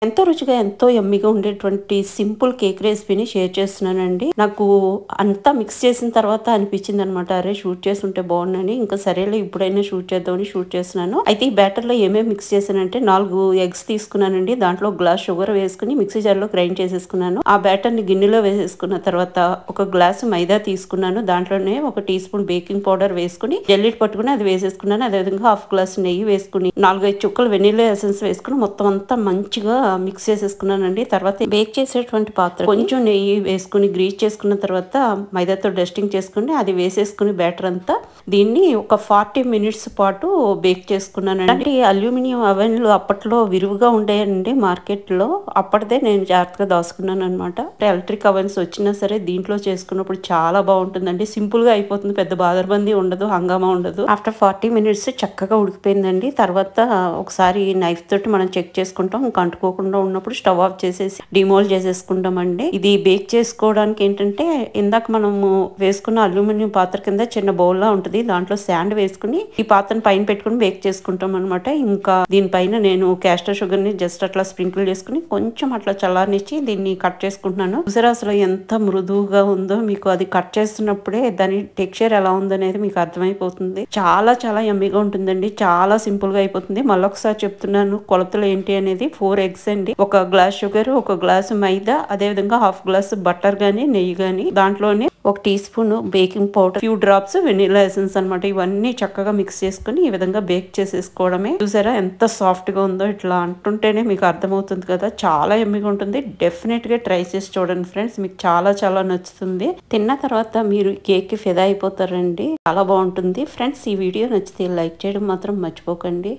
ఎంతో రుచిగా, ఎంతో యమ్మీగా ఉండేటువంటి సింపుల్ కేక్ రెసిపీని షేర్ చేస్తున్నానండి. నాకు అంతా మిక్స్ చేసిన తర్వాత అనిపించిందనమాట. అరే! షూట్ చేసుంటే బావుండని. ఇంకా సరేలే ఇప్పుడైనా షూట్ చేద్దామని షూట్ చేస్తున్నాను. అయితే ఈ బ్యాటర్‌లో ఏమేమి మిక్స్ చేశానంటే 4 ఎగ్స్ తీసుకున్నానండి. దాంట్లో ఒక గ్లాస్ షుగర్ వేసుకొని మిక్సీ జార్‌లో గ్రైండ్ చేసేసుకున్నాను. ఆ బ్యాటర్‌ని గిన్నెలో వేసేసుకున్న తర్వాత ఒక గ్లాసు మైదా తీసుకున్నాను. దాంట్లోనే ఒక టీ స్పూన్ బేకింగ్ పౌడర్ వేసుకొని జల్లెడ పట్టుకొని అది వేసేసుకున్నాను. అదేవిధంగా హాఫ్ గ్లాస్ నెయ్యి వేసుకొని 4, 5 చుక్కలు వెనిల్లా ఎసెన్స్ వేసుకొని మొత్తం అంతా మంచిగా మిక్స్ చేసేసుకున్నానండి. తర్వాత బేక్ చేసేటువంటి పాత్ర కొంచెం నెయ్యి వేసుకుని గ్రీస్ చేసుకున్న తర్వాత మైదాతో డస్టింగ్ చేసుకుని అది వేసేసుకుని బ్యాటర్ అంతా దీన్ని ఒక 40 మినిట్స్ పాటు బేక్ చేసుకున్నానండి. అల్యూమినియం అవెన్లు అప్పట్లో విరివిగా ఉండేయండి మార్కెట్లో. అప్పటిదే నేను జాగ్రత్తగా దాచుకున్నాను అనమాట. ఎలక్ట్రిక్ అవెన్స్ వచ్చినా సరే దీంట్లో చేసుకున్నప్పుడు చాలా బాగుంటుందండి. సింపుల్ గా అయిపోతుంది. పెద్ద బాదరబందీ ఉండదు, హంగామా ఉండదు. ఆఫ్టర్ 40 మినిట్స్ చక్కగా ఉడికిపోయిందండి. తర్వాత ఒకసారి నైఫ్ తోటి మనం చెక్ చేసుకుంటాం. ఇంకా అంటుకోకుండా ఉన్నప్పుడు స్టవ్ ఆఫ్ చేసేసి డిమోల్డ్ చేసేసుకుంటామండి. ఇది బేక్ చేసుకోవడానికి ఏంటంటే ఇందాక మనము వేసుకున్న అల్యూమినియం పాత్ర కింద చిన్న బౌల్ లా ఉంటుంది. దాంట్లో శాండ్ వేసుకుని ఈ పాత్రను పైన పెట్టుకుని బేక్ చేసుకుంటాం అనమాట. ఇంకా దీనిపైన నేను క్యాస్టర్ షుగర్ ని జస్ట్ అట్లా స్ప్రింకిల్ చేసుకుని కొంచెం అట్లా చల్లారనిచ్చి దీన్ని కట్ చేసుకుంటున్నాను. చూసారా అసలు ఎంత మృదువుగా ఉందో. మీకు అది కట్ చేస్తున్నప్పుడే దాని టెక్స్చర్ ఎలా ఉందనేది మీకు అర్థమైపోతుంది. చాలా చాలా యమ్మీగా ఉంటుందండి. చాలా సింపుల్ గా అయిపోతుంది. మళ్ళొకసారి చెప్తున్నాను కొలతలు ఏంటి అనేది. 4 ఎగ్స్ అండి, ఒక గ్లాస్ షుగర్, ఒక గ్లాసు మైదా, అదే విధంగా హాఫ్ గ్లాస్ బటర్ గానీ నెయ్యి గానీ, దాంట్లోనే ఒక teaspoon baking powder, few drops vanilla essence అనమాట. ఇవన్నీ చక్కగా మిక్స్ చేసుకుని ఈ విధంగా బేక్ చేసేసుకోవడమే. చూసారా ఎంత సాఫ్ట్ గా ఉందో. ఇట్లా అంటుంటేనే మీకు అర్థమవుతుంది కదా. చాలా యమ్మీగా ఉంటుంది. డెఫినెట్ గా ట్రై చేసి చూడండి ఫ్రెండ్స్. మీకు చాలా చాలా నచ్చుతుంది. తిన్న తర్వాత మీరు కేక్ కి ఫిదా అయిపోతారండి. చాలా బాగుంటుంది ఫ్రెండ్స్. ఈ వీడియో నచ్చితే లైక్ చేయడం మాత్రం మర్చిపోకండి.